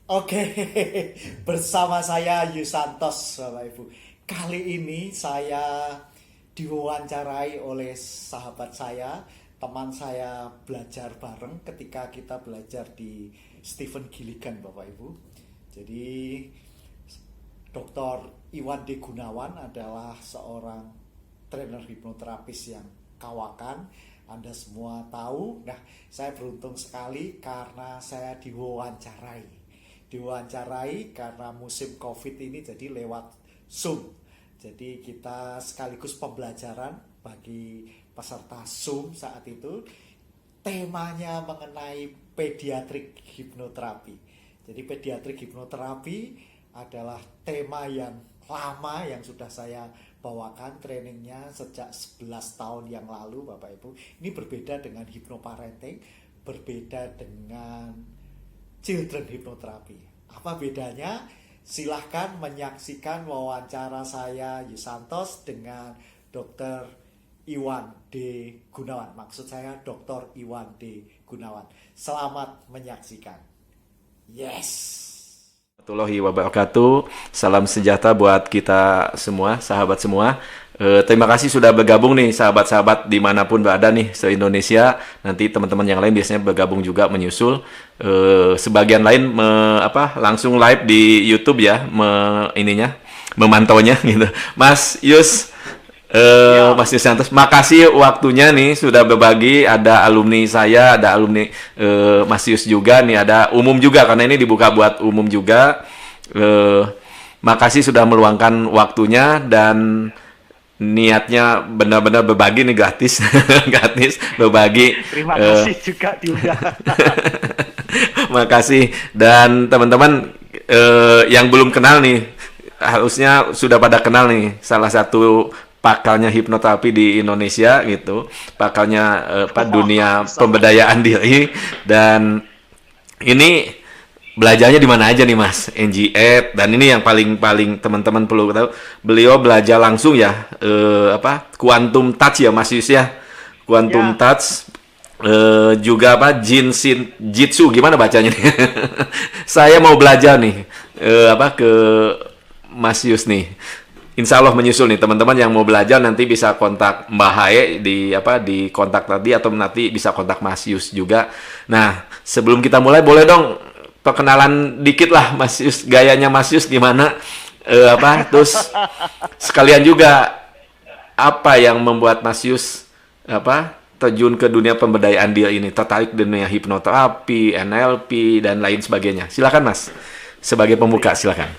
Oke, bersama saya Yusantos, Bapak Ibu. Kali ini saya diwawancarai oleh sahabat saya, teman saya belajar bareng ketika kita belajar di Stephen Gilligan, Bapak Ibu. Jadi, Dr. Iwan D. Gunawan adalah seorang trainer hipnoterapis yang kawakan. Anda semua tahu. Nah, saya beruntung sekali karena saya diwawancarai karena musim COVID ini jadi lewat Zoom. Jadi kita sekaligus pembelajaran bagi peserta Zoom saat itu. Temanya mengenai pediatrik hipnoterapi. Jadi pediatrik hipnoterapi adalah tema yang lama yang sudah saya bawakan trainingnya sejak 11 tahun yang lalu Bapak Ibu. Ini berbeda dengan hipnoparenting, berbeda dengan children hypnotherapy. Apa bedanya? Silahkan menyaksikan wawancara saya Yusantos dengan Dr. Iwan D. Gunawan. Maksud saya Dr. Iwan D. Gunawan. Selamat menyaksikan. Yes. Warahmatullahi wabarakatuh. Salam sejahtera buat kita semua, sahabat semua. Terima kasih sudah bergabung nih sahabat-sahabat dimanapun berada nih se-Indonesia. Nanti teman-teman yang lain biasanya bergabung juga menyusul. Sebagian lain langsung live di YouTube ya, memantaunya gitu. Mas Yus, Ya, Mas Yusantos, makasih waktunya nih sudah berbagi. Ada alumni saya, ada alumni Mas Yus juga nih, ada umum juga karena ini dibuka buat umum juga. Eh, Makasih sudah meluangkan waktunya dan niatnya benar-benar berbagi nih gratis, gratis berbagi. terima Eh, kasih juga diundang. Makasih dan teman-teman yang belum kenal nih harusnya sudah pada kenal nih salah satu pakalnya hipnoterapi di Indonesia gitu, pakalnya dunia Sama. pemberdayaan diri dan ini belajarnya di mana aja nih Mas NG8 dan ini yang paling teman-teman perlu tahu beliau belajar langsung ya quantum touch ya Mas Yus ya quantum Ya, touch juga Jitsu gimana bacanya nih saya mau belajar nih ke Mas Yus nih Insya Allah menyusul nih teman-teman yang mau belajar nanti bisa kontak Mbak Hae di kontak tadi atau nanti bisa kontak Mas Yus juga. Nah sebelum kita mulai boleh dong perkenalan dikit lah Mas Yus gayanya Mas Yus gimana terus sekalian juga apa yang membuat Mas Yus terjun ke dunia pemberdayaan diri ini tertarik dunia hipnoterapi, NLP dan lain sebagainya. Silakan Mas sebagai pembuka ya. silakan.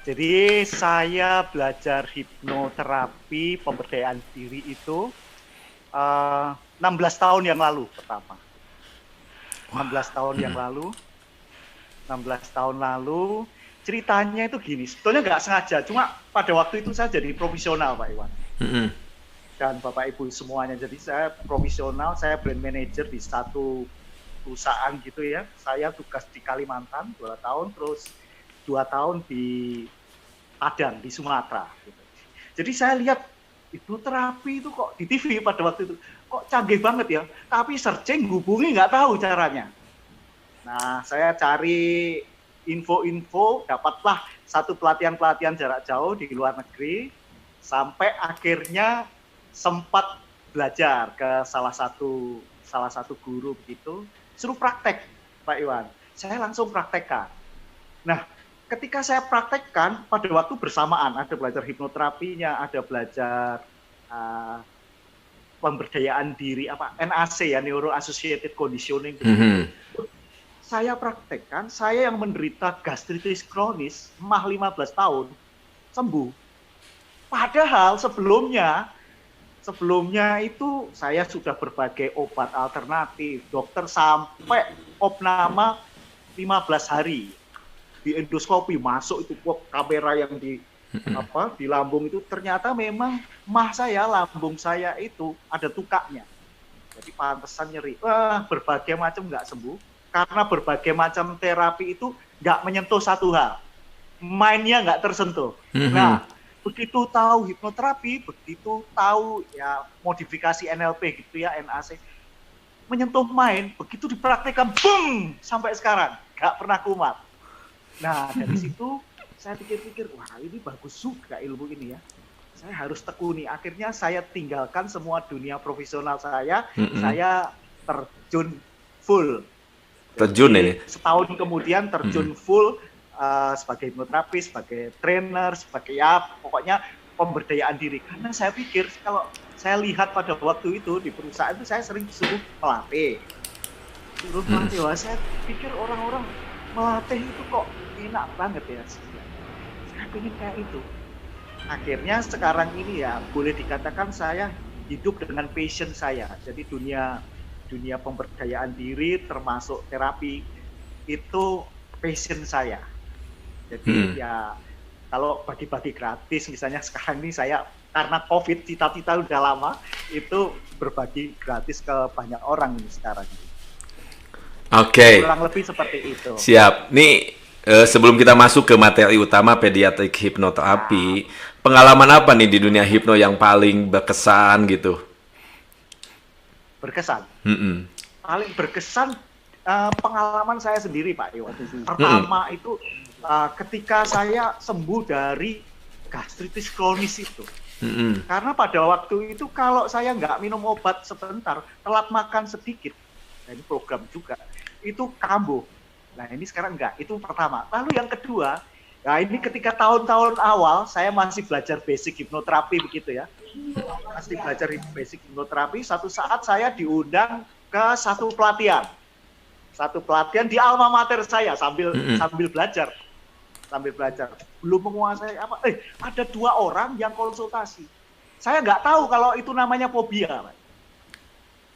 Jadi saya belajar hipnoterapi pemberdayaan diri itu 16 tahun yang lalu pertama. 16 tahun yang lalu, 16 tahun lalu ceritanya itu gini. Sebetulnya nggak sengaja, cuma pada waktu itu saya jadi profesional Pak Iwan. Mm-mm. Dan Bapak Ibu semuanya. Jadi saya profesional, saya brand manager di satu perusahaan gitu ya. Saya tugas di Kalimantan 2 tahun, terus 2 tahun di Padang, di Sumatera. Gitu. Jadi saya lihat hipnoterapi itu kok di TV pada waktu itu, kok canggih banget ya. Tapi searching, hubungi nggak tahu caranya. Nah, saya cari info-info, dapatlah satu pelatihan-pelatihan jarak jauh di luar negeri, sampai akhirnya sempat belajar ke salah satu guru begitu, suruh praktek Pak Iwan. Saya langsung praktekkan. Nah, ketika saya praktekkan pada waktu bersamaan ada belajar hipnoterapinya, ada belajar uh, pemberdayaan diri NAC ya, Neuro Associated Conditioning begitu. Mhm. Saya praktekkan, saya yang menderita gastritis kronis, mah 15 tahun sembuh. Padahal sebelumnya itu saya sudah berbagai obat alternatif, dokter sampai opname 15 hari di endoskopi masuk itu kamera yang di lambung itu ternyata memang lambung saya itu ada tukaknya. Jadi pantesan nyeri. Berbagai macam nggak sembuh karena berbagai macam terapi itu nggak menyentuh satu hal, mainnya nggak tersentuh. Mhm. Nah, begitu tahu hipnoterapi, begitu tahu ya modifikasi NLP gitu ya, NAC, menyentuh main, begitu dipraktikkan, boom, sampai sekarang nggak pernah kumat. Nah, dari situ saya pikir-pikir, wah ini bagus juga ilmu ini ya. Saya harus tekuni. Akhirnya saya tinggalkan semua dunia profesional saya, saya terjun full. Terjun Jadi, ini. setahun kemudian terjun full sebagai hipnoterapis, sebagai trainer, sebagai ya pokoknya pemberdayaan diri. Karena saya pikir kalau saya lihat pada waktu itu di perusahaan itu saya sering suruh melatih. Wah, saya pikir orang-orang melatih itu kok enak banget ya. Saya pengen kayak itu. Akhirnya sekarang ini ya boleh dikatakan saya hidup dengan passion saya. Jadi dunia pemberdayaan diri termasuk terapi itu passion saya. Jadi ya kalau bagi-bagi gratis misalnya sekarang ini saya karena COVID cita-cita udah lama itu berbagi gratis ke banyak orang ini sekarang ini. Oke. Kurang lebih seperti itu. Siap. Nih sebelum kita masuk ke materi utama pediatrik hipnoterapi, pengalaman apa nih di dunia hipno yang paling berkesan gitu? Berkesan. Paling berkesan pengalaman saya sendiri Pak Iwan. Pertama itu ketika saya sembuh dari gastritis kronis itu. Karena pada waktu itu kalau saya nggak minum obat sebentar, telat makan sedikit, nah ini program juga, itu kambuh. Nah ini sekarang enggak, itu pertama. Lalu yang kedua, nah ini ketika tahun-tahun awal saya masih belajar basic hipnoterapi begitu ya. Masih belajar basic hipnoterapi, satu saat saya diundang ke satu pelatihan. Satu pelatihan di alma mater saya sambil belajar. Sambil belajar. Belum menguasai apa. Ada 2 orang yang konsultasi. Saya nggak tahu kalau itu namanya fobia, Pak.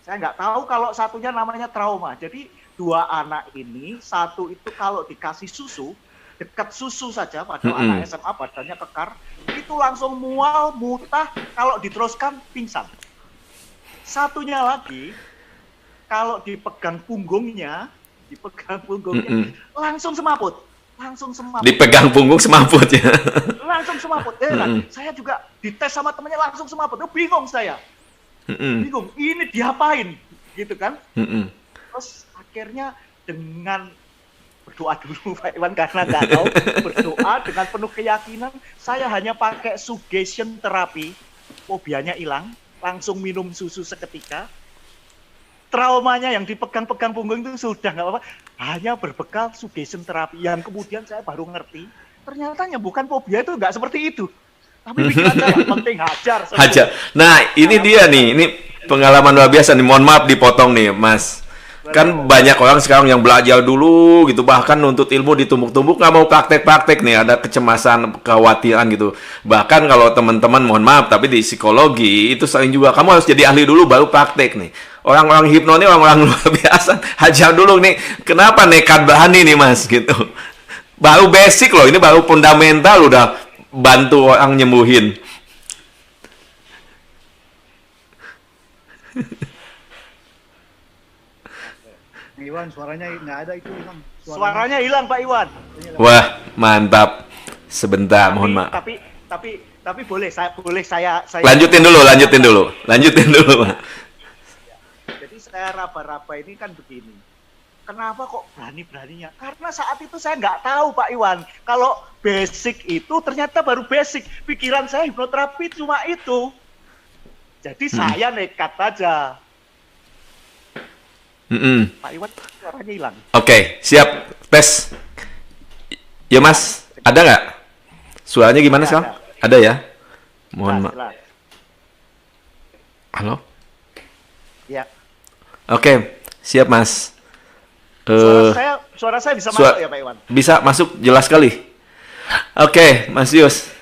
Saya nggak tahu kalau satunya namanya trauma. Jadi 2 anak ini, satu itu kalau dikasih susu, dekat susu saja pada anak SMA badannya kekar, itu langsung mual, muntah, kalau diteruskan pingsan. Satunya lagi, kalau dipegang punggungnya, langsung semaput. Dipegang punggung semaput ya. Langsung semaput. Saya juga dites sama temannya langsung semaput. Bingung saya. Bingung, ini diapain? Gitu kan? Terus akhirnya dengan berdoa dulu Pak Iwan karena nggak tahu, berdoa dengan penuh keyakinan, saya hanya pakai suggestion terapi, fobianya hilang, langsung minum susu seketika. Traumanya yang dipegang-pegang punggung itu sudah nggak apa-apa, hanya berbekal suggestion terapi yang kemudian saya baru ngerti, ternyata bukan fobia itu nggak seperti itu. Tapi pikiran saya penting hajar. Nah, ini dia nih, ini pengalaman luar biasa nih. Mohon maaf dipotong nih, Mas. Kan banyak orang sekarang yang belajar dulu gitu, bahkan nuntut ilmu ditumbuk-tumbuk, nggak mau praktek-praktek nih, ada kecemasan, kekhawatiran gitu. Bahkan kalau teman-teman, mohon maaf, tapi di psikologi itu sering juga, kamu harus jadi ahli dulu baru praktek nih. Orang-orang hipno ini orang-orang luar biasa, hajar dulu nih. Kenapa nekat berani nih Mas gitu? Baru basic loh, ini baru fundamental udah bantu orang nyembuhin. Iwan, suaranya nggak ada itu hilang. Suaranya hilang Pak Iwan. Wah, mantap. Sebentar, mohon maaf. Tapi boleh saya lanjutin dulu. Pak. Jadi saya raba-raba ini kan begini. Kenapa kok berani-beraninya? Karena saat itu saya nggak tahu Pak Iwan. Kalau basic itu ternyata baru basic. Pikiran saya hipnoterapi cuma itu. Jadi saya nekat aja. Pak Iwan suaranya hilang. Oke, siap. Tes. Ya Mas, ada nggak? Suaranya gimana sekarang? Ada ya? Mohon maaf. Halo? Ya. Oke, siap Mas. Suara saya bisa masuk ya Pak Iwan? Bisa masuk, jelas sekali. Oke, Mas Yus.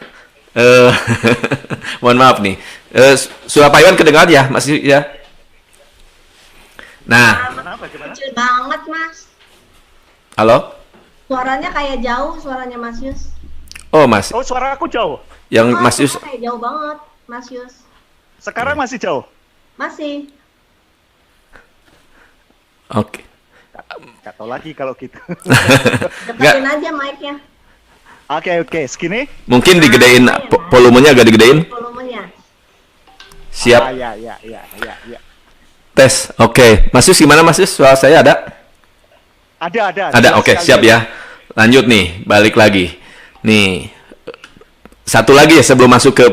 Mohon maaf nih. Suara Pak Iwan kedengar ya, Mas Yus ya? Nah. Kecil banget Mas. Halo? Suaranya kayak jauh, suaranya Mas Yus. Oh Mas. Oh suara aku jauh? Yang Mas Yus. Kayak jauh banget, Mas Yus. Sekarang masih jauh? Masih. Oke. Gak tau lagi kalau gitu. Deketin aja mic-nya. Oke, segini? Mungkin digedein, volumenya agak digedein. Volumenya. Siap. Ya. Tes. Oke. Mas Yus gimana Mas Yus? Suara saya ada? Ada. Ada. Oke, siap ya. lanjut nih, balik lagi. Nih, satu lagi ya sebelum masuk ke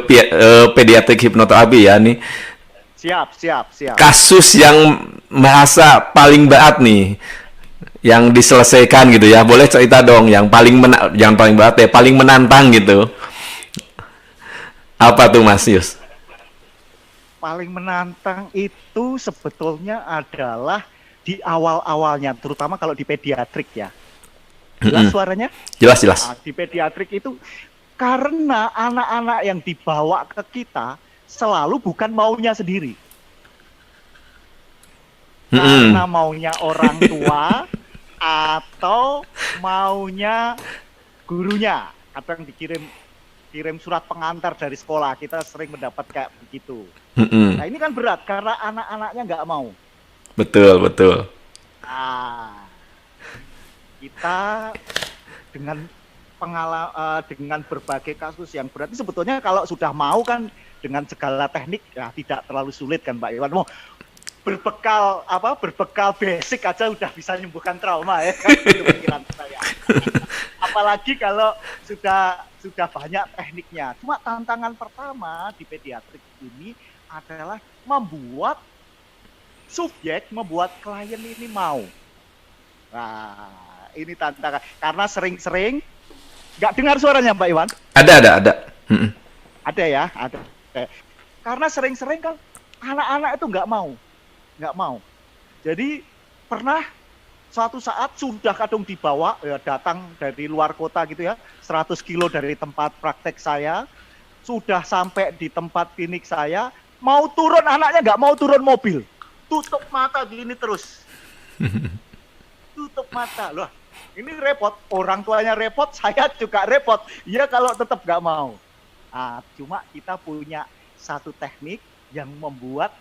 pediatrik hipnoterapi ya nih. Siap. Kasus yang merasa paling berat nih yang diselesaikan gitu ya. Boleh cerita dong yang paling jangan paling berat ya, paling menantang gitu. Apa tuh Mas Yus? Paling menantang itu sebetulnya adalah di awal-awalnya, terutama kalau di pediatrik ya. Jelas suaranya? Jelas. Nah, di pediatrik itu karena anak-anak yang dibawa ke kita selalu bukan maunya sendiri. Karena maunya orang tua atau maunya gurunya. Kadang kirim surat pengantar dari sekolah, kita sering mendapat kayak begitu. Nah ini kan berat karena anak-anaknya nggak mau. Betul. Nah, kita dengan dengan berbagai kasus yang berat ini sebetulnya kalau sudah mau kan dengan segala teknik ya tidak terlalu sulit kan Mbak Iwan. Mau berbekal basic aja udah bisa menyembuhkan trauma ya kan itu pikiran saya. Apalagi kalau sudah banyak tekniknya. Cuma tantangan pertama di pediatrik ini adalah membuat klien ini mau. Nah, ini tantangan karena sering-sering nggak dengar suaranya Mbak Iwan? Ada. Ada ya, ada. Karena sering-sering kan anak-anak itu nggak mau. Jadi pernah suatu saat sudah kadang dibawa ya datang dari luar kota gitu ya, 100 kilo dari tempat praktek saya, sudah sampai di tempat klinik saya, mau turun anaknya nggak mau turun mobil, tutup mata gini terus, tutup mata loh. Ini repot, orang tuanya repot, saya juga repot. Ya kalau tetap nggak mau. Nah, cuma kita punya satu teknik yang membuat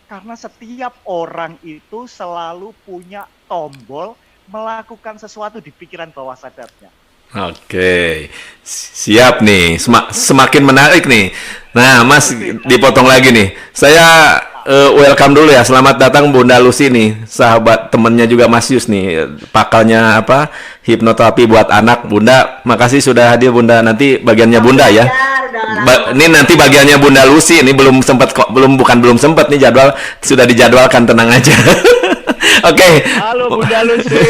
karena setiap orang itu selalu punya tombol melakukan sesuatu di pikiran bawah sadarnya. Oke, siap nih. Semakin menarik nih. Nah, Mas, dipotong lagi nih. Saya welcome dulu ya. Selamat datang Bunda Lucy nih, sahabat temennya juga Mas Yus nih. Pakalnya hipnoterapi buat anak. Bunda, makasih sudah hadir Bunda. Nanti bagiannya Bunda ya. Ini nanti bagiannya Bunda Lucy. Ini belum sempat nih jadwal sudah dijadwalkan, tenang aja. Oke. Halo Bunda Lucy.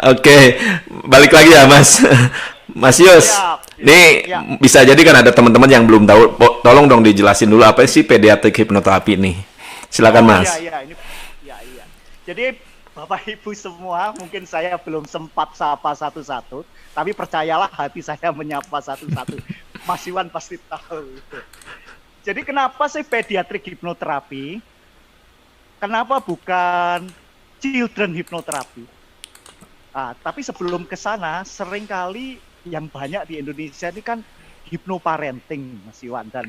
Oke, balik lagi ya Mas Yus. Nih bisa jadi kan ada teman-teman yang belum tahu. Tolong dong dijelasin dulu apa sih pediatrik hipnoterapi nih. Silakan Mas. Iya. Jadi Bapak Ibu semua, mungkin saya belum sempat sapa satu-satu, tapi percayalah hati saya menyapa satu-satu. Mas Iwan pasti tahu itu. Jadi kenapa sih pediatrik hipnoterapi? Kenapa bukan children hipnoterapi? Tapi sebelum ke sana, seringkali yang banyak di Indonesia ini kan hipnoparenting, Mas Iwan dan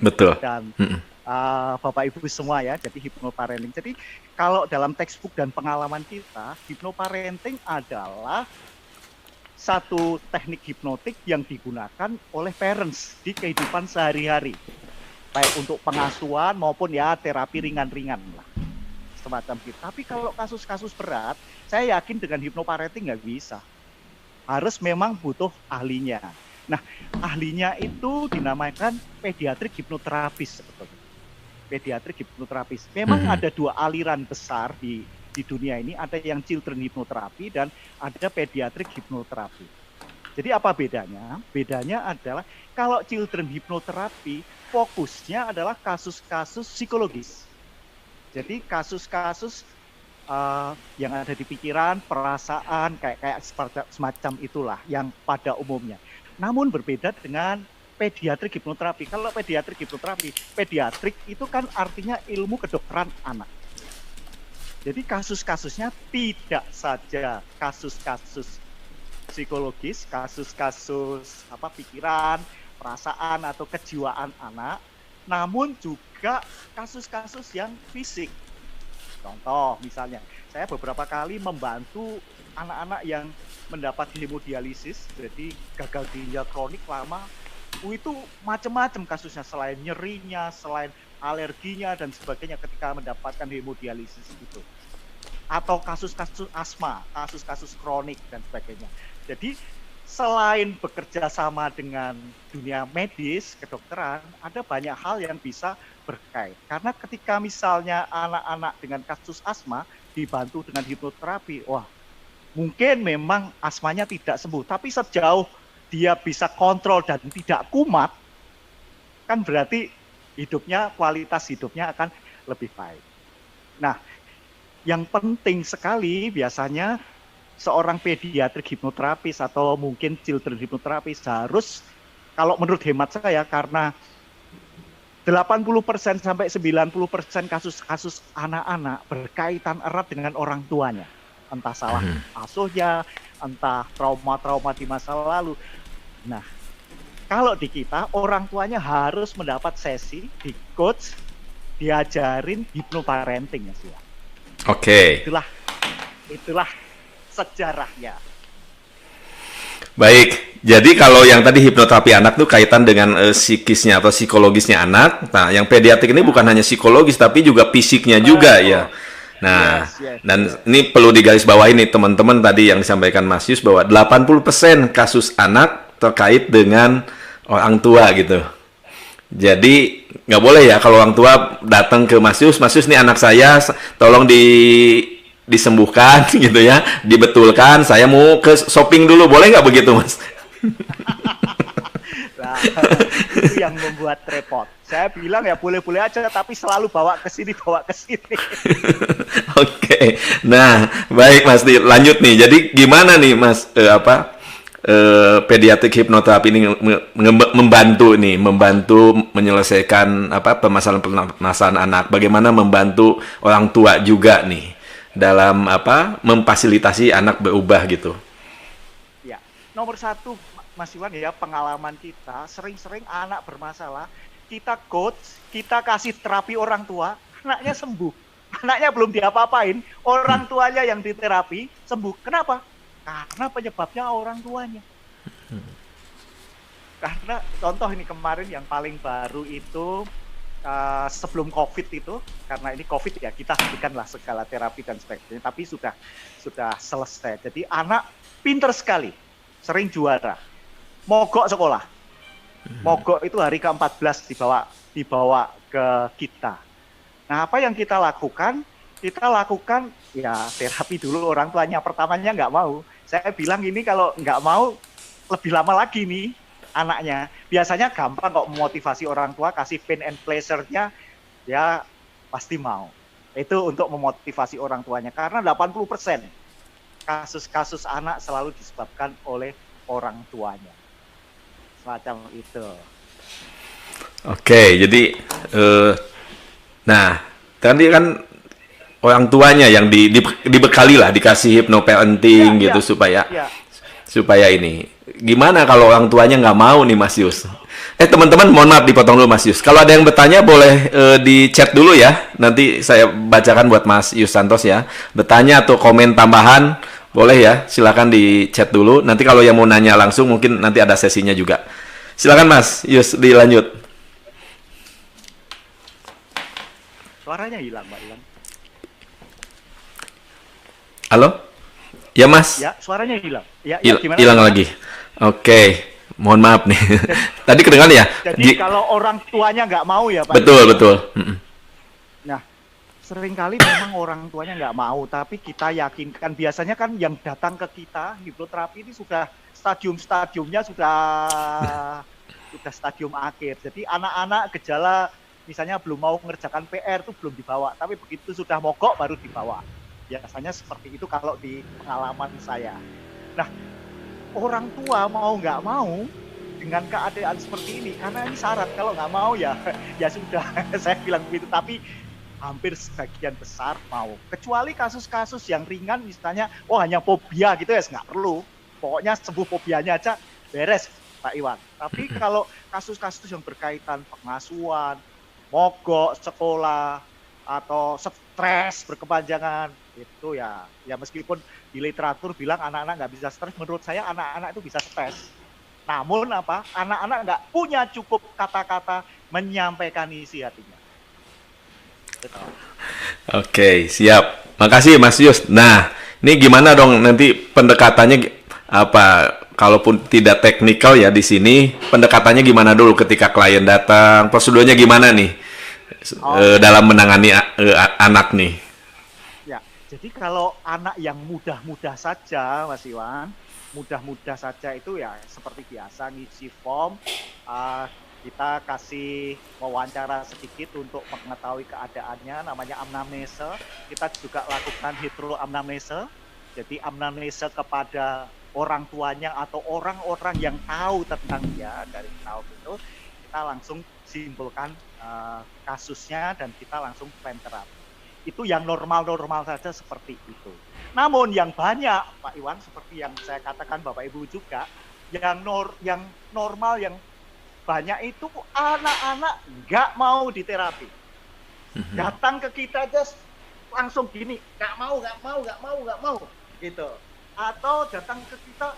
Bapak Ibu semua ya. Jadi hipnoparenting. Jadi kalau dalam textbook dan pengalaman kita, hipnoparenting adalah satu teknik hipnotik yang digunakan oleh parents di kehidupan sehari-hari, baik untuk pengasuhan maupun ya terapi ringan-ringan lah. Semacam gitu. Tapi kalau kasus-kasus berat, saya yakin dengan hipnoparenting nggak bisa. Harus memang butuh ahlinya. Nah, ahlinya itu dinamakan pediatrik hipnoterapis sebetulnya. Pediatrik hipnoterapis. Memang ada dua aliran besar di dunia ini, ada yang children hipnoterapi dan ada pediatrik hipnoterapi. Jadi apa bedanya? Bedanya adalah kalau children hipnoterapi fokusnya adalah kasus-kasus psikologis. Jadi kasus-kasus yang ada di pikiran, perasaan, kayak semacam itulah yang pada umumnya. Namun berbeda dengan pediatrik hipnoterapi. Kalau pediatrik hipnoterapi, pediatrik itu kan artinya ilmu kedokteran anak. Jadi kasus-kasusnya tidak saja kasus-kasus psikologis, kasus-kasus pikiran, perasaan atau kejiwaan anak, namun juga kasus-kasus yang fisik. Contoh misalnya, saya beberapa kali membantu anak-anak yang mendapat hemodialisis, jadi gagal ginjal kronik lama, itu macam-macam kasusnya, selain nyerinya, selain alerginya dan sebagainya ketika mendapatkan hemodialisis itu. atau kasus-kasus asma, kasus-kasus kronik dan sebagainya. Jadi selain bekerja sama dengan dunia medis, kedokteran, ada banyak hal yang bisa berkait. Karena ketika misalnya anak-anak dengan kasus asma dibantu dengan hipnoterapi, wah mungkin memang asmanya tidak sembuh, tapi sejauh dia bisa kontrol dan tidak kumat, kan berarti kualitas hidupnya akan lebih baik. Nah, yang penting sekali biasanya seorang pediatrik hipnoterapis atau mungkin children hipnoterapis harus, kalau menurut hemat saya, karena 80% sampai 90% kasus-kasus anak-anak berkaitan erat dengan orang tuanya. Entah salah asuhnya, entah trauma-trauma di masa lalu. Nah, kalau di kita, orang tuanya harus mendapat sesi di coach, diajarin hipnoparenting ya sih. Oke. Itulah sejarahnya. Baik, jadi kalau yang tadi hipnoterapi anak tuh kaitan dengan psikisnya atau psikologisnya anak. Nah, yang pediatrik ini bukan hanya psikologis tapi juga fisiknya juga ya. Nah, Yes. dan ini perlu digarisbawahi nih teman-teman tadi yang disampaikan Mas Yus bahwa 80% kasus anak terkait dengan orang tua gitu. Jadi nggak boleh ya kalau orang tua datang ke Mas Yus nih anak saya tolong disembuhkan gitu ya, dibetulkan, saya mau ke shopping dulu, boleh nggak begitu Mas? Nah, itu yang membuat repot. Saya bilang ya boleh-boleh aja, tapi selalu bawa ke sini. Oke, nah baik Mas, lanjut nih. Jadi gimana nih Mas, pediatrik hipnoterapi ini membantu menyelesaikan permasalahan anak. Bagaimana membantu orang tua juga nih dalam memfasilitasi anak berubah gitu. Ya, nomor satu Mas Iwan ya, pengalaman kita sering-sering anak bermasalah, kita coach, kita kasih terapi orang tua, anaknya sembuh. Anaknya belum diapa-apain, orang tuanya yang diterapi sembuh. Kenapa? Karena penyebabnya orang tuanya. Karena contoh ini kemarin yang paling baru itu sebelum COVID itu, karena ini COVID ya kita hentikanlah segala terapi dan sebagainya, tapi sudah selesai. Jadi anak pinter sekali, sering juara, mogok sekolah. Mogok itu hari ke-14 dibawa ke kita. Nah, apa yang kita lakukan? Kita lakukan ya terapi dulu, orang tuanya pertamanya nggak mau. Saya bilang ini kalau nggak mau lebih lama lagi nih anaknya. Biasanya gampang kok memotivasi orang tua, kasih pain and pleasure-nya ya pasti mau. Itu untuk memotivasi orang tuanya, karena 80% kasus-kasus anak selalu disebabkan oleh orang tuanya. Semacam itu. Oke, jadi nah tadi kan orang tuanya yang dibekali lah, dikasih hypnoparenting gitu supaya ini. Gimana kalau orang tuanya nggak mau nih Mas Yus? Teman-teman mohon maaf dipotong dulu Mas Yus. Kalau ada yang bertanya boleh di chat dulu ya. Nanti saya bacakan buat Mas Yus Santos ya. Bertanya atau komen tambahan boleh ya. Silakan di chat dulu. Nanti kalau yang mau nanya langsung mungkin nanti ada sesinya juga. Silakan Mas Yus dilanjut. Suaranya hilang, Mbak Iwan. Halo? Ya Mas? Ya, suaranya hilang. Ya, gimana? Hilang lagi. Oke, mohon maaf nih. Tadi kedengaran ya? Jadi kalau orang tuanya nggak mau ya Pak? Betul. Nah, seringkali memang orang tuanya nggak mau, tapi kita yakinkan. Biasanya kan yang datang ke kita, hipnoterapi ini sudah stadium-stadiumnya sudah stadium akhir. Jadi anak-anak gejala misalnya belum mau mengerjakan PR itu belum dibawa, tapi begitu sudah mogok baru dibawa. Biasanya seperti itu kalau di pengalaman saya. Nah, orang tua mau nggak mau dengan keadaan seperti ini, karena ini syarat, kalau nggak mau ya sudah, saya bilang begitu, tapi hampir sebagian besar mau. Kecuali kasus-kasus yang ringan, misalnya, hanya fobia gitu ya, nggak perlu. Pokoknya sembuh fobianya aja, beres Pak Iwan. Tapi kalau kasus-kasus yang berkaitan pengasuhan, mogok sekolah, atau stres berkepanjangan, itu ya meskipun di literatur bilang anak-anak nggak bisa stres, menurut saya anak-anak itu bisa stres. Namun anak-anak nggak punya cukup kata-kata menyampaikan isi hatinya. Oke, siap. Makasih Mas Yus. Nah, ini gimana dong nanti pendekatannya apa? Kalaupun tidak teknikal ya di sini, pendekatannya gimana dulu ketika klien datang? Prosedurnya gimana nih dalam menangani anak nih? Ya, jadi kalau anak yang mudah-mudah saja, Mas Iwan, mudah-mudah saja itu ya seperti biasa ngisi form, kita kasih wawancara sedikit untuk mengetahui keadaannya, namanya anamnese. Kita juga lakukan heteroanamnese, jadi anamnese kepada orang tuanya atau orang-orang yang tahu tentang dia. Dari tahu itu kita langsung simpulkan kasusnya dan kita langsung plan terapi. Itu yang normal-normal saja seperti itu. Namun yang banyak, Pak Iwan, seperti yang saya katakan Bapak Ibu juga, yang normal, yang banyak itu anak-anak nggak mau diterapi. Datang ke kita aja langsung gini, nggak mau, gitu. Atau datang ke kita,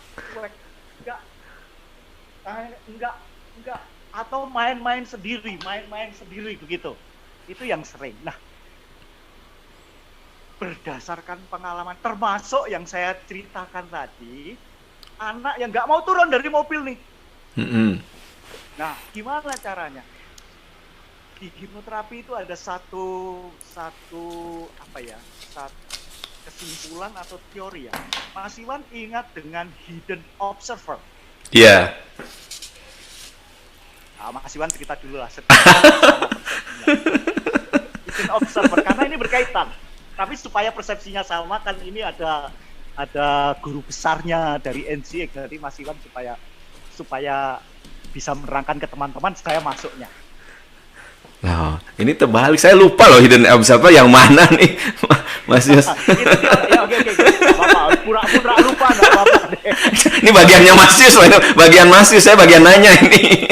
nggak, atau main-main sendiri begitu. Itu yang sering. Nah, berdasarkan pengalaman, termasuk yang saya ceritakan tadi, anak yang nggak mau turun dari mobil nih. Nah, gimana caranya? Di hipnoterapi itu ada satu kesimpulan atau teori ya. Mas Iwan ingat dengan hidden observer. Iya. Nah, Mas Iwan cerita dulu lah. Hidden observer, karena ini berkaitan. Tapi supaya persepsinya sama, kan ini ada guru besarnya dari NCX, jadi Mas Iwan supaya bisa menerangkan ke teman-teman, saya masuknya. Nah, ini terbalik. Saya lupa loh hidden observer yang mana nih, Mas Yus. Oke. Bapak, pura-pura lupa, nggak apa-apa deh. Ini bagiannya Mas Yus, bagian Mas Yus, saya bagian nanya ini.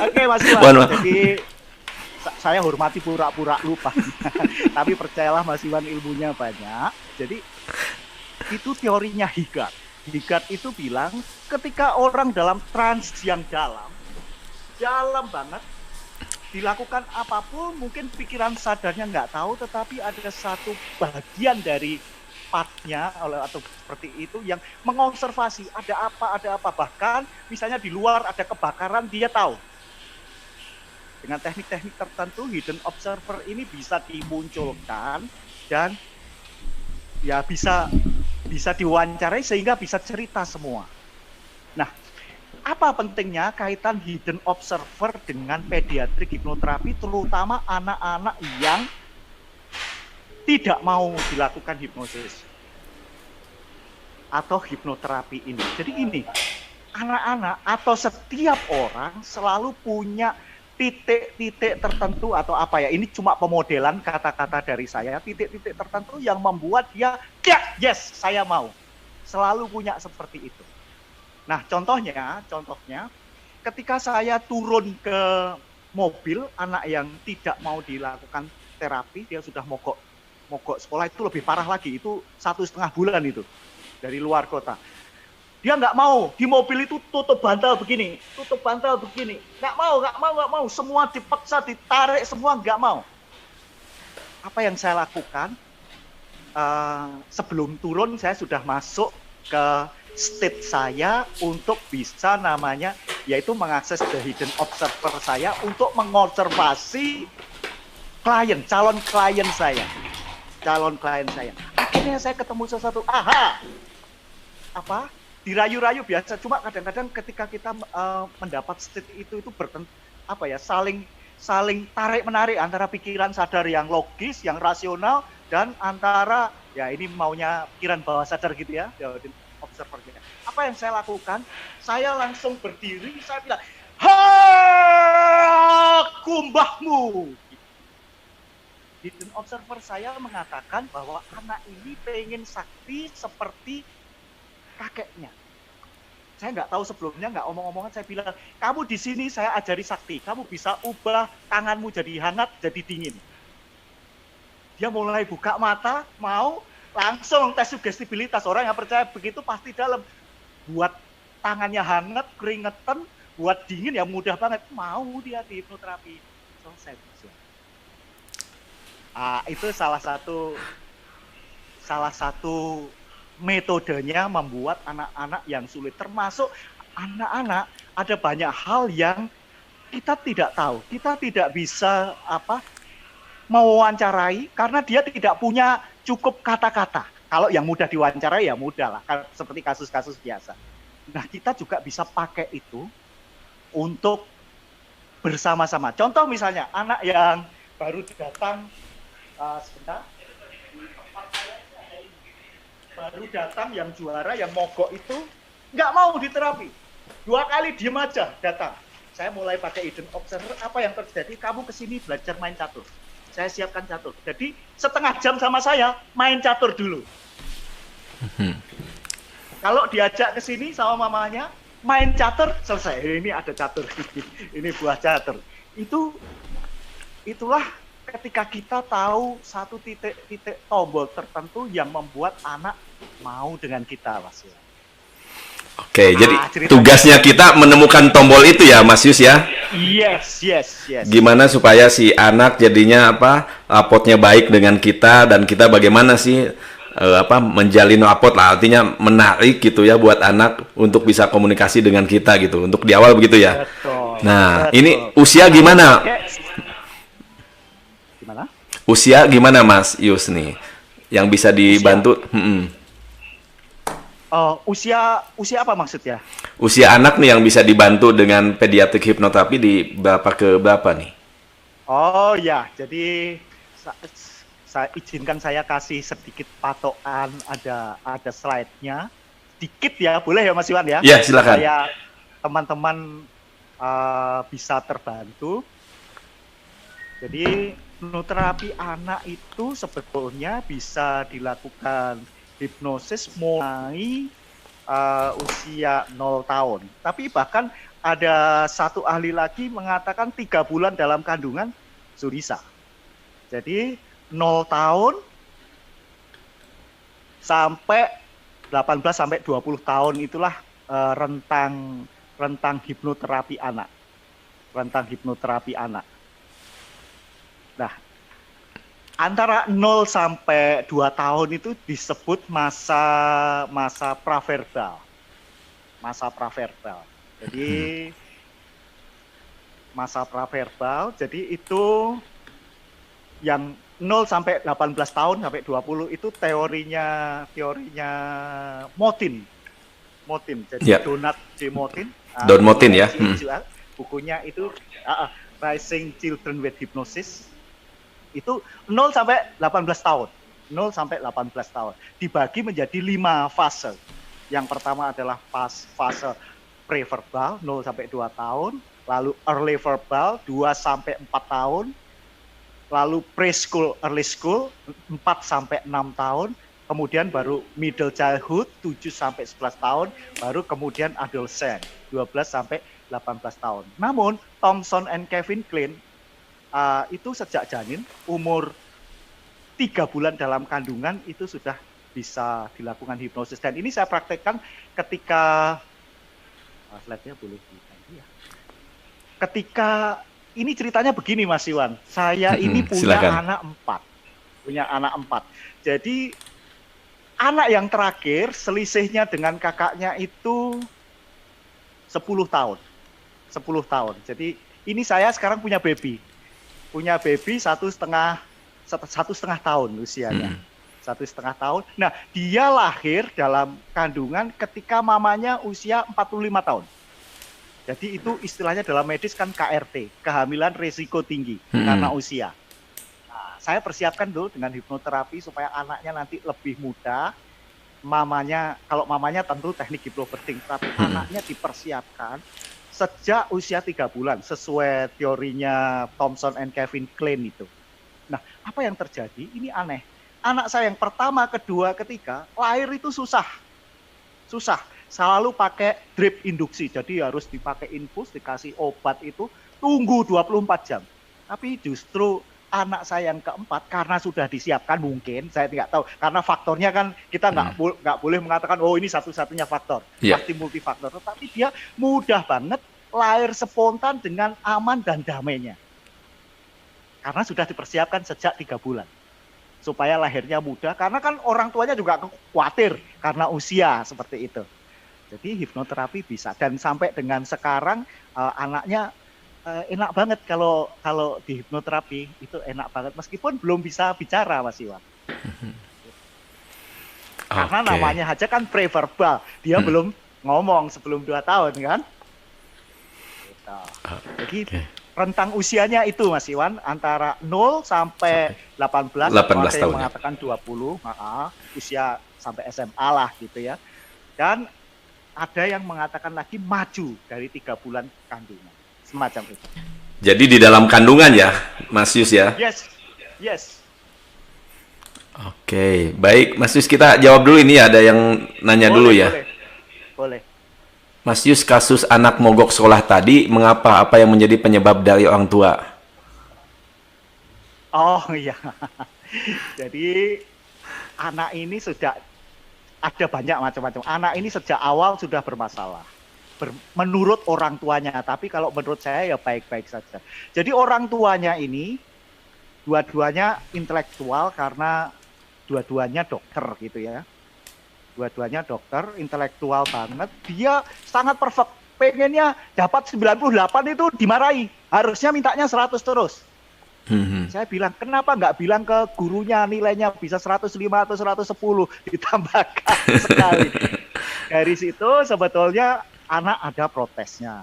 Oke, Mas Iwan. Jadi saya hormati pura-pura lupa. Tapi percayalah Mas Iwan ilmunya banyak. Jadi itu teorinya Higart. Higart itu bilang ketika orang dalam trans yang dalam banget, dilakukan apapun, mungkin pikiran sadarnya nggak tahu, tetapi ada satu bagian dari partnya atau seperti itu yang mengonservasi ada apa, bahkan misalnya di luar ada kebakaran, dia tahu. Dengan teknik-teknik tertentu, hidden observer ini bisa dimunculkan dan ya bisa diwawancarai sehingga bisa cerita semua. Nah, apa pentingnya kaitan hidden observer dengan pediatrik hipnoterapi, terutama anak-anak yang tidak mau dilakukan hipnosis atau hipnoterapi ini? Jadi ini, anak-anak atau setiap orang selalu punya titik-titik tertentu atau apa ya, ini cuma pemodelan kata-kata dari saya, titik-titik tertentu yang membuat dia, yes, saya mau. Selalu punya seperti itu. Nah, contohnya, ketika saya turun ke mobil, anak yang tidak mau dilakukan terapi, dia sudah mogok sekolah, itu lebih parah lagi, itu 1,5 bulan itu, dari luar kota. Dia nggak mau, di mobil itu tutup bantal begini, nggak mau, semua dipaksa, ditarik, semua nggak mau. Apa yang saya lakukan, sebelum turun saya sudah masuk ke state saya untuk bisa namanya, yaitu mengakses the hidden observer saya untuk mengobservasi calon klien saya. Akhirnya saya ketemu sesuatu, dirayu-rayu biasa, cuma kadang-kadang ketika kita mendapat state itu saling tarik-menarik antara pikiran sadar yang logis, yang rasional, dan antara ya ini maunya pikiran bawah sadar gitu ya, observer kita. Apa yang saya lakukan? Saya langsung berdiri, saya bilang, kumbahmu. Hidden observer saya mengatakan bahwa anak ini pengen sakti seperti kakeknya. Saya nggak tahu sebelumnya, nggak omong-omongan, saya bilang, kamu di sini saya ajari sakti, kamu bisa ubah tanganmu jadi hangat, jadi dingin. Dia mulai buka mata, mau langsung tes sugestibilitas. Orang yang percaya begitu pasti dalam. Buat tangannya hangat, keringetan, buat dingin ya mudah banget. Mau dia di hipnoterapi. Selesai. Itu salah satu metodenya membuat anak-anak yang sulit, termasuk anak-anak ada banyak hal yang kita tidak tahu, kita tidak bisa mewawancarai karena dia tidak punya cukup kata-kata. Kalau yang mudah diwawancarai ya mudah lah, seperti kasus-kasus biasa. Nah, kita juga bisa pakai itu untuk bersama-sama. Contoh misalnya anak yang baru datang, sebentar, baru datang yang juara, yang mogok itu nggak mau diterapi. 2 kali diem aja datang. Saya mulai pakai hidden observer, apa yang terjadi? Kamu kesini belajar main catur. Saya siapkan catur. Jadi setengah jam sama saya main catur dulu. Kalau diajak ke sini sama mamanya, main catur, selesai. Ini ada catur. Ini buah catur. Itulah ketika kita tahu satu titik tombol tertentu yang membuat anak mau dengan kita, Mas. Oke, jadi tugasnya kita menemukan tombol itu ya, Mas Yus ya. Yes. Gimana supaya si anak jadinya rapotnya baik dengan kita, dan kita bagaimana sih menjalin rapot lah, artinya menarik gitu ya buat anak untuk bisa komunikasi dengan kita gitu. Untuk di awal begitu ya. Betul. Nah, ini usia gimana? Gimana? Usia gimana, Mas Yus nih? Yang bisa dibantu? Usia apa maksudnya? Usia anak nih yang bisa dibantu dengan pediatrik hipnoterapi di berapa ke berapa nih? Oh ya, jadi izinkan saya kasih sedikit patokan, ada slide-nya. Sedikit ya, boleh ya Mas Iwan ya? Ya, silakan. Supaya teman-teman bisa terbantu. Jadi hipnoterapi anak itu sebetulnya bisa dilakukan hipnosis mulai usia 0 tahun. Tapi bahkan ada satu ahli lagi mengatakan 3 bulan dalam kandungan sudah bisa. Jadi 0 tahun sampai 18 sampai 20 tahun itulah rentang hipnoterapi anak. Rentang hipnoterapi anak. Nah, antara 0 sampai 2 tahun itu disebut masa praverbal. Masa praverbal. Jadi masa praverbal, jadi itu yang 0 sampai 18 tahun sampai 20 itu teorinya Motin. Jadi Donat J. Motin. Don Motin ya. Bukunya itu Raising Children with Hypnosis. Itu 0 sampai 18 tahun. 0 sampai 18 tahun. Dibagi menjadi 5 fase. Yang pertama adalah fase preverbal 0 sampai 2 tahun, lalu early verbal 2 sampai 4 tahun, lalu preschool, early school 4 sampai 6 tahun, kemudian baru middle childhood 7 sampai 11 tahun, baru kemudian adolescent 12 sampai 18 tahun. Namun Thompson and Kevin Klein itu sejak janin umur 3 bulan dalam kandungan itu sudah bisa dilakukan hipnosis, dan ini saya praktekkan ketika slide-nya boleh diganti ya. Ketika ini ceritanya begini Mas Iwan, saya ini punya anak 4. Jadi anak yang terakhir selisihnya dengan kakaknya itu 10 tahun. Jadi ini saya sekarang punya baby 1,5 tahun usianya. 1,5 tahun. Nah, dia lahir dalam kandungan ketika mamanya usia 45 tahun. Jadi itu istilahnya dalam medis kan KRT, kehamilan risiko tinggi karena usia. Nah, saya persiapkan dulu dengan hipnoterapi supaya anaknya nanti lebih muda. Kalau mamanya tentu teknik hypnobirthing, tapi anaknya dipersiapkan sejak usia 3 bulan sesuai teorinya Thompson and Kevin Klein itu. Nah, apa yang terjadi? Ini aneh. Anak saya yang pertama, kedua, ketiga lahir itu susah. Selalu pakai drip induksi, jadi harus dipakai infus, dikasih obat itu, tunggu 24 jam. Tapi justru anak saya yang keempat, karena sudah disiapkan mungkin, saya tidak tahu, karena faktornya kan kita nggak boleh mengatakan, oh ini satu-satunya faktor, pasti multifaktor. Tetapi dia mudah banget lahir spontan dengan aman dan damainya. karena sudah dipersiapkan sejak 3 bulan supaya lahirnya mudah, karena kan orang tuanya juga khawatir karena usia seperti itu. Jadi hipnoterapi bisa, dan sampai dengan sekarang anaknya enak banget kalau di hipnoterapi itu enak banget meskipun belum bisa bicara Mas Iwan. Karena Oke. namanya aja kan preverbal, dia belum ngomong sebelum 2 tahun kan. Gitu. Jadi Oke. rentang usianya itu Mas Iwan antara 0 sampai 18, 18 atau ada yang tahun ya. mengatakan 20, usia sampai SMA lah gitu ya. Dan ada yang mengatakan lagi maju dari 3 bulan kandungan, semacam itu. Jadi di dalam kandungan ya, Mas Yus ya. Yes. Oke, baik Mas Yus, kita jawab dulu ini, ada yang nanya dulu ya. Boleh. Mas Yus, kasus anak mogok sekolah tadi, mengapa? Apa yang menjadi penyebab dari orang tua? Oh iya. Jadi anak ini sudah ada banyak macam-macam. Anak ini sejak awal sudah bermasalah. Menurut orang tuanya, tapi kalau menurut saya ya baik-baik saja. Jadi orang tuanya ini dua-duanya intelektual karena dua-duanya dokter gitu ya. Dua-duanya dokter, intelektual banget. Dia sangat perfect. Pengennya dapat 98 itu dimarahi. Harusnya mintanya 100 terus. Saya bilang, kenapa nggak bilang ke gurunya nilainya bisa 105 atau 110 ditambahkan sekali. Dari situ sebetulnya anak ada protesnya.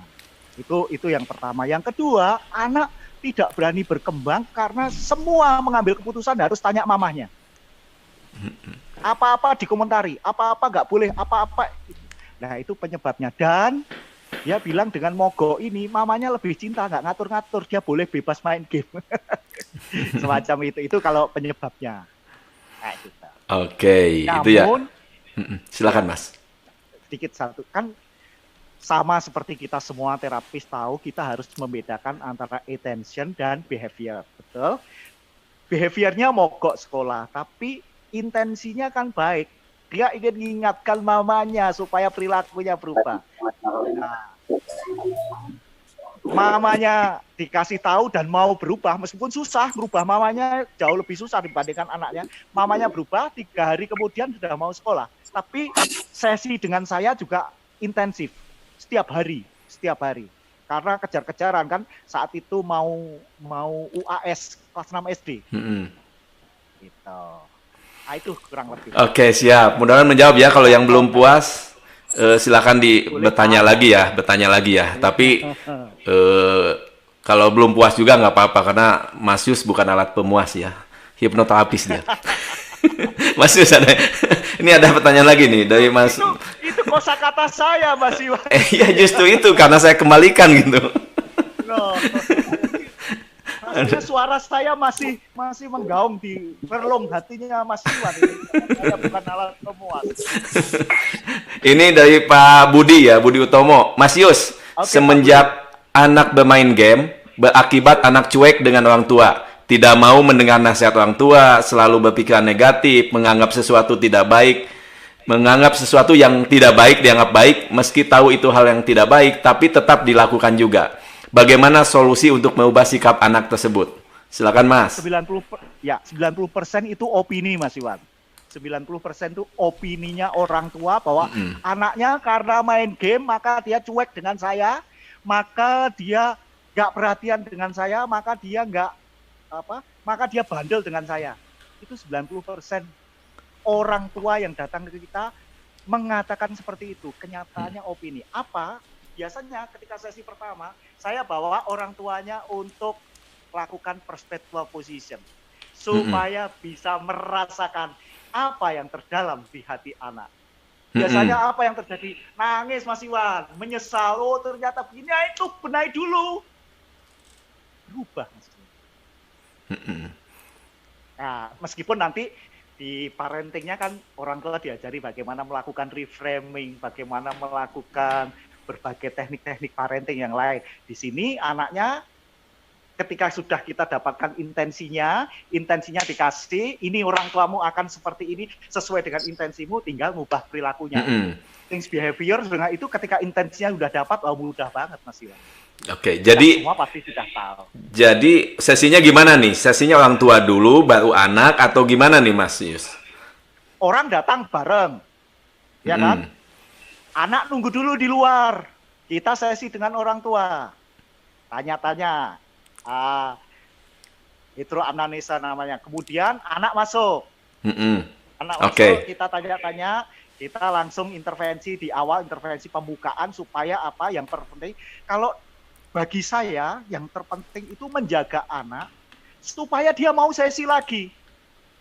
Itu yang pertama. Yang kedua, anak tidak berani berkembang karena semua mengambil keputusan harus tanya mamahnya. Apa-apa dikomentari, apa-apa nggak boleh, apa-apa. Nah itu penyebabnya. Dan dia bilang dengan mogok ini mamanya lebih cinta, nggak ngatur-ngatur, dia boleh bebas main game. Semacam itu kalau penyebabnya. Nah, gitu. Oke, itu ya. Namun Silakan Mas. sedikit satu, kan sama seperti kita semua terapis tahu, kita harus membedakan antara attention dan behavior, betul? Behaviornya mogok sekolah, tapi intensinya kan baik. Dia ingin mengingatkan mamanya supaya perilakunya berubah. Nah, mamanya dikasih tahu dan mau berubah, meskipun susah berubah, mamanya jauh lebih susah dibandingkan anaknya. Mamanya berubah, 3 hari kemudian sudah mau sekolah. Tapi sesi dengan saya juga intensif, setiap hari. Karena kejar-kejaran kan, saat itu mau UAS kelas 6 SD. Gitu. Nah, itu kurang lebih. Oke, siap. Mudah-mudahan menjawab ya. Kalau yang belum puas, silakan bertanya lagi ya. Tapi kalau belum puas juga nggak apa-apa, karena Mas Yus bukan alat pemuas ya, hipnoterapis dia. Mas Yus ini ada pertanyaan lagi nih dari Mas. Itu kosakata saya, Mas Iwan. Ya justru itu karena saya kembalikan gitu. No. Maksudnya suara saya masih menggaung di relung hatinya Mas Iwan ini. Saya bukan alat pemuas. Ini dari Pak Budi ya, Budi Utomo. Mas Yus, semenjak anak bermain game, berakibat anak cuek dengan orang tua. Tidak mau mendengar nasihat orang tua, selalu berpikiran negatif, menganggap sesuatu tidak baik. Menganggap sesuatu yang tidak baik dianggap baik, meski tahu itu hal yang tidak baik, tapi tetap dilakukan juga. Bagaimana solusi untuk mengubah sikap anak tersebut? Silakan Mas. 90% itu opini Mas Iwan. 90% itu opininya orang tua bahwa anaknya karena main game maka dia cuek dengan saya, maka dia nggak perhatian dengan saya, maka dia bandel dengan saya. Itu 90% orang tua yang datang ke kita mengatakan seperti itu. Kenyataannya opini. Apa? Biasanya ketika sesi pertama, saya bawa orang tuanya untuk lakukan perspective position. Supaya bisa merasakan apa yang terdalam di hati anak. Biasanya apa yang terjadi? Nangis Mas Iwan, menyesal, oh ternyata begini, itu benahi dulu. Berubah Mas Iwan. Nah, meskipun nanti di parentingnya kan orang tua diajari bagaimana melakukan reframing, bagaimana melakukan berbagai teknik-teknik parenting yang lain. Di sini anaknya ketika sudah kita dapatkan intensinya dikasih, ini orang tuamu akan seperti ini sesuai dengan intensimu, tinggal ngubah perilakunya. Things behavior dengan itu ketika intensinya udah dapat, mudah banget Mas Iwan. Oke, jadi Semua pasti sudah tahu. jadi sesinya gimana nih? Sesinya orang tua dulu, baru anak, atau gimana nih Mas Yus? Orang datang bareng, ya kan? Anak nunggu dulu di luar. Kita sesi dengan orang tua. Tanya-tanya. Itu anamnesa namanya. Kemudian anak masuk. Anak masuk, kita tanya-tanya. Kita langsung intervensi di awal, intervensi pembukaan supaya apa yang terpenting. Kalau bagi saya yang terpenting itu menjaga anak supaya dia mau sesi lagi.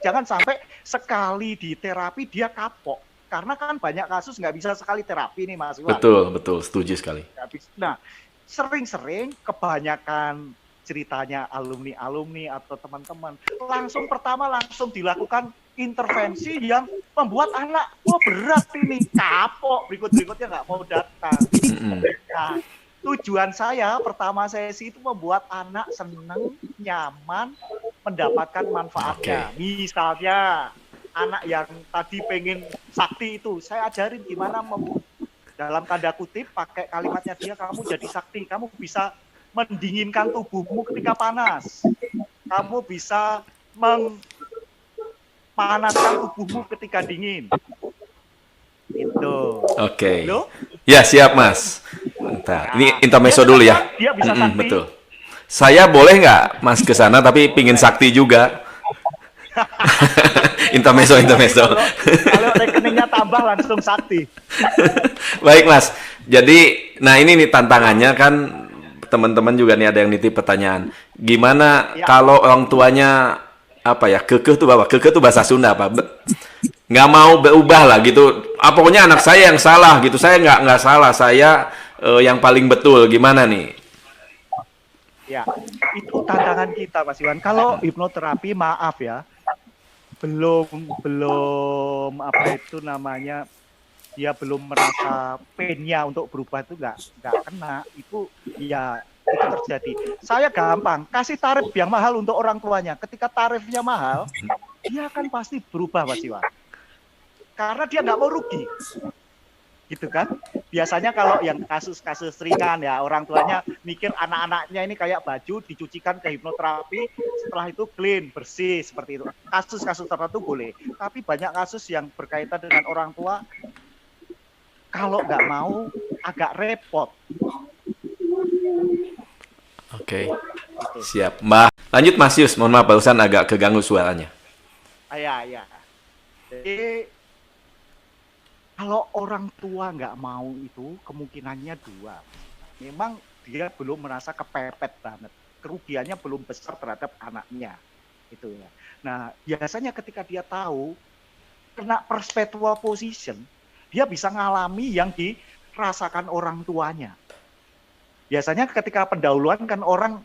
Jangan sampai sekali di terapi dia kapok. Karena kan banyak kasus nggak bisa sekali terapi nih Mas Iwan. Betul, setuju sekali. Nah, sering-sering kebanyakan ceritanya alumni atau teman-teman langsung dilakukan intervensi yang membuat anak berat ini, kapok, berikutnya nggak mau datang. Nah, tujuan saya pertama sesi itu membuat anak senang, nyaman, mendapatkan manfaatnya. Misalnya anak yang tadi pengen sakti itu, saya ajarin gimana dalam tanda kutip pakai kalimatnya dia, kamu jadi sakti, kamu bisa mendinginkan tubuhmu ketika panas, kamu bisa memanaskan tubuhmu ketika dingin. Itu. Oke. Ya siap Mas. Bentar. Ini intermezzo dulu ya. Dia bisa sakti. Betul. Saya boleh nggak Mas ke sana tapi pingin sakti juga. intermezzo. Kalau rekeningnya tambah langsung sakti. Baik Mas. Jadi, nah ini nih tantangannya kan teman-teman juga nih ada yang nitip pertanyaan. Gimana kalau orang tuanya apa ya, kekeh tuh Bapak? Kekeh tuh bahasa Sunda apa? Nggak mau berubah lah gitu. Pokoknya anak saya yang salah gitu. Saya nggak salah. Saya yang paling betul. Gimana nih? Ya, itu tantangan kita Mas Iwan. Kalau hipnoterapi maaf ya, belum apa itu namanya, dia belum merasa pain-nya untuk berubah itu nggak kena, itu ya itu terjadi. Saya gampang kasih tarif yang mahal untuk orang tuanya. Ketika tarifnya mahal, dia akan pasti berubah Mas Iwan. Karena dia nggak mau rugi, gitu kan? Biasanya kalau yang kasus-kasus ringan ya, orang tuanya mikir anak-anaknya ini kayak baju dicucikan ke hipnoterapi, setelah itu clean, bersih seperti itu. Kasus-kasus tertentu boleh, tapi banyak kasus yang berkaitan dengan orang tua. Kalau nggak mau, agak repot. Oke, siap. Mbak, lanjut Mas Yus. Mohon maaf, barusan agak keganggu suaranya. Ya. Jadi, kalau orang tua nggak mau itu, kemungkinannya dua. Memang dia belum merasa kepepet banget. Kerugiannya belum besar terhadap anaknya. Itu ya. Nah, biasanya ketika dia tahu, kena perpetual position, dia bisa ngalami yang dirasakan orang tuanya. Biasanya ketika pendahuluan kan orang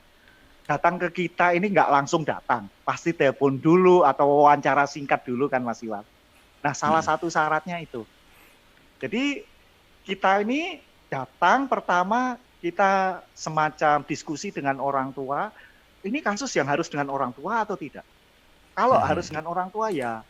datang ke kita ini nggak langsung datang. Pasti telepon dulu atau wawancara singkat dulu kan Mas Iwan. Nah salah satu syaratnya itu. Jadi kita ini datang pertama kita semacam diskusi dengan orang tua. Ini kasus yang harus dengan orang tua atau tidak? Kalau harus dengan orang tua ya